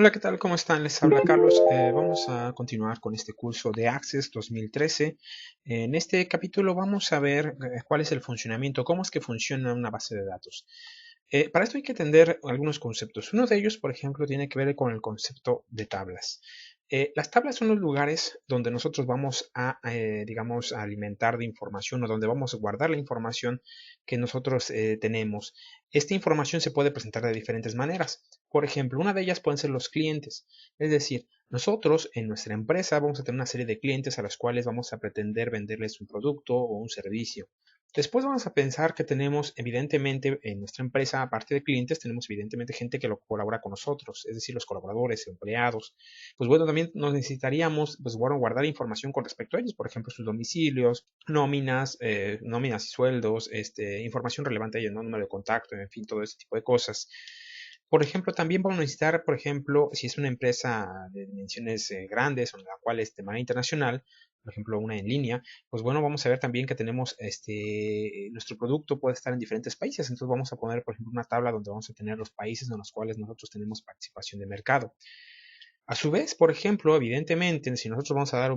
Hola, ¿qué tal? ¿Cómo están? Les habla Carlos. Vamos a continuar con este curso de Access 2013. En este capítulo vamos a ver cuál es el funcionamiento, cómo es que funciona una base de datos. Para esto hay que entender algunos conceptos. Uno de ellos, por ejemplo, tiene que ver con el concepto de tablas. Las tablas son los lugares donde nosotros vamos a, digamos, a alimentar de información o donde vamos a guardar la información que nosotros tenemos. Esta información se puede presentar de diferentes maneras. Por ejemplo, una de ellas pueden ser los clientes. Es decir, nosotros en nuestra empresa vamos a tener una serie de clientes a los cuales vamos a pretender venderles un producto o un servicio. Después vamos a pensar que tenemos evidentemente en nuestra empresa, aparte de clientes, tenemos evidentemente gente que lo colabora con nosotros, es decir, los colaboradores, empleados. Pues bueno, también nos necesitaríamos pues, bueno, guardar información con respecto a ellos, por ejemplo, sus domicilios, nóminas y sueldos, información relevante a ellos, ¿no? Número de contacto, en fin, todo ese tipo de cosas. Por ejemplo, también vamos a necesitar, por ejemplo, si es una empresa de dimensiones grandes o en la cual es de manera internacional, por ejemplo, una en línea, pues bueno, vamos a ver también que tenemos nuestro producto puede estar en diferentes países. Entonces vamos a poner, por ejemplo, una tabla donde vamos a tener los países en los cuales nosotros tenemos participación de mercado. A su vez, por ejemplo, evidentemente, si nosotros vamos a dar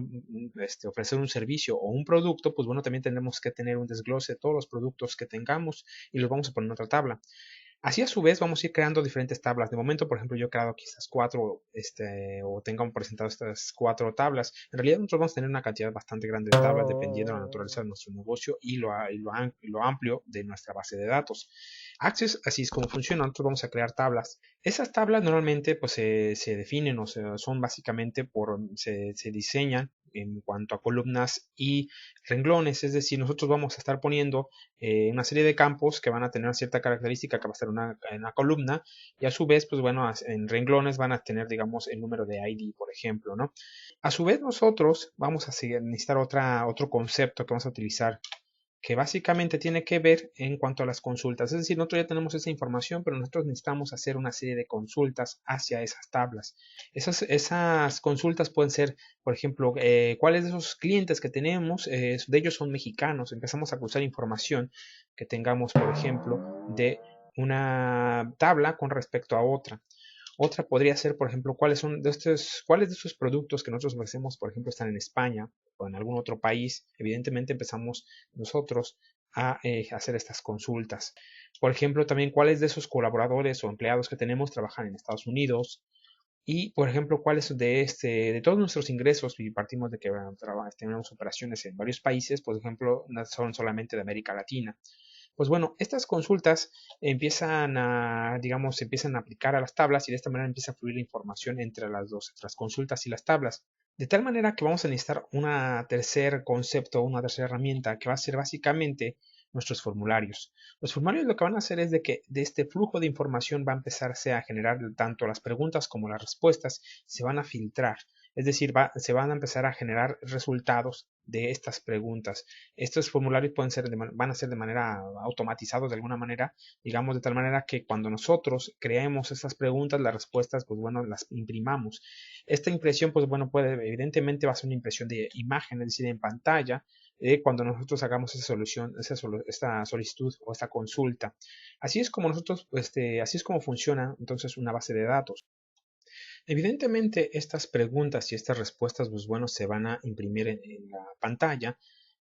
ofrecer un servicio o un producto, pues bueno, también tendremos que tener un desglose de todos los productos que tengamos y los vamos a poner en otra tabla. Así a su vez vamos a ir creando diferentes tablas. De momento, por ejemplo, yo he creado aquí estas cuatro, o tengamos presentado estas cuatro tablas. En realidad nosotros vamos a tener una cantidad bastante grande de tablas dependiendo de la naturaleza de nuestro negocio y lo amplio de nuestra base de datos. Access, así es como funciona. Nosotros vamos a crear tablas. Esas tablas normalmente pues se definen o sea, son básicamente se diseñan en cuanto a columnas y renglones, es decir, nosotros vamos a estar poniendo una serie de campos que van a tener cierta característica que va a ser una columna y a su vez, pues bueno, en renglones van a tener, digamos, el número de ID, por ejemplo, ¿no? A su vez nosotros vamos a necesitar otro concepto que vamos a utilizar que básicamente tiene que ver en cuanto a las consultas. Es decir, nosotros ya tenemos esa información, pero nosotros necesitamos hacer una serie de consultas hacia esas tablas. Esas consultas pueden ser, por ejemplo, cuáles de esos clientes que tenemos, de ellos son mexicanos. Empezamos a cruzar información que tengamos, por ejemplo, de una tabla con respecto a otra. Otra podría ser, por ejemplo, cuáles de estos productos que nosotros ofrecemos, por ejemplo, están en España o en algún otro país. Evidentemente empezamos nosotros a hacer estas consultas. Por ejemplo, también cuáles de esos colaboradores o empleados que tenemos trabajan en Estados Unidos. Y, por ejemplo, cuáles de todos nuestros ingresos, y partimos de que tenemos operaciones en varios países, por ejemplo, no son solamente de América Latina. Pues bueno, estas consultas empiezan a aplicar a las tablas y de esta manera empieza a fluir la información entre las consultas y las tablas. De tal manera que vamos a necesitar una tercer concepto, una tercera herramienta que va a ser básicamente nuestros formularios. Los formularios lo que van a hacer es de que de este flujo de información va a empezarse a generar tanto las preguntas como las respuestas, se van a filtrar. Es decir, se van a empezar a generar resultados de estas preguntas. Estos formularios van a ser de manera automatizados de alguna manera, digamos de tal manera que cuando nosotros creemos estas preguntas, las respuestas, pues bueno, las imprimamos. Esta impresión, pues bueno, evidentemente va a ser una impresión de imagen, es decir, en pantalla, cuando nosotros hagamos esta solicitud o esta consulta. Así es como así es como funciona entonces una base de datos. Evidentemente, estas preguntas y estas respuestas, pues bueno, se van a imprimir en la pantalla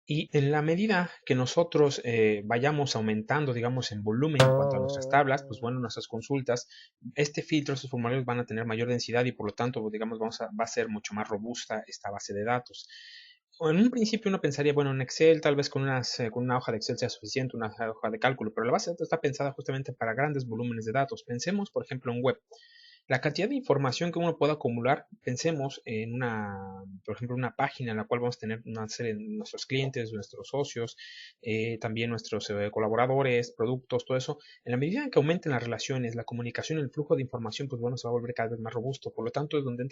y en la medida que nosotros vayamos aumentando, digamos, en volumen en cuanto a nuestras tablas, pues bueno, nuestras consultas, este filtro, estos formularios van a tener mayor densidad y por lo tanto, pues, digamos, va a ser mucho más robusta esta base de datos. O en un principio uno pensaría, bueno, en Excel tal vez con una hoja de Excel sea suficiente, una hoja de cálculo, pero la base de datos está pensada justamente para grandes volúmenes de datos. Pensemos, por ejemplo, en web. La cantidad de información que uno puede acumular, pensemos en por ejemplo, una página en la cual vamos a tener una serie de nuestros clientes, nuestros socios, también nuestros colaboradores, productos, todo eso. En la medida en que aumenten las relaciones, la comunicación, el flujo de información, pues bueno, se va a volver cada vez más robusto. Por lo tanto, es donde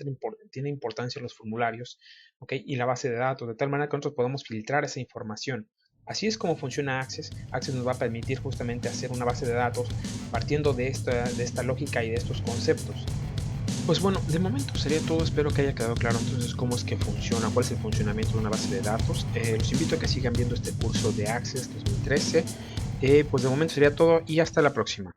tiene importancia los formularios, ¿ok? Y la base de datos, de tal manera que nosotros podamos filtrar esa información. Así es como funciona Access. Access nos va a permitir justamente hacer una base de datos partiendo de esta lógica y de estos conceptos. Pues bueno, de momento sería todo, espero que haya quedado claro entonces cómo es que funciona, cuál es el funcionamiento de una base de datos. Los invito a que sigan viendo este curso de Access 2013. Pues de momento sería todo y hasta la próxima.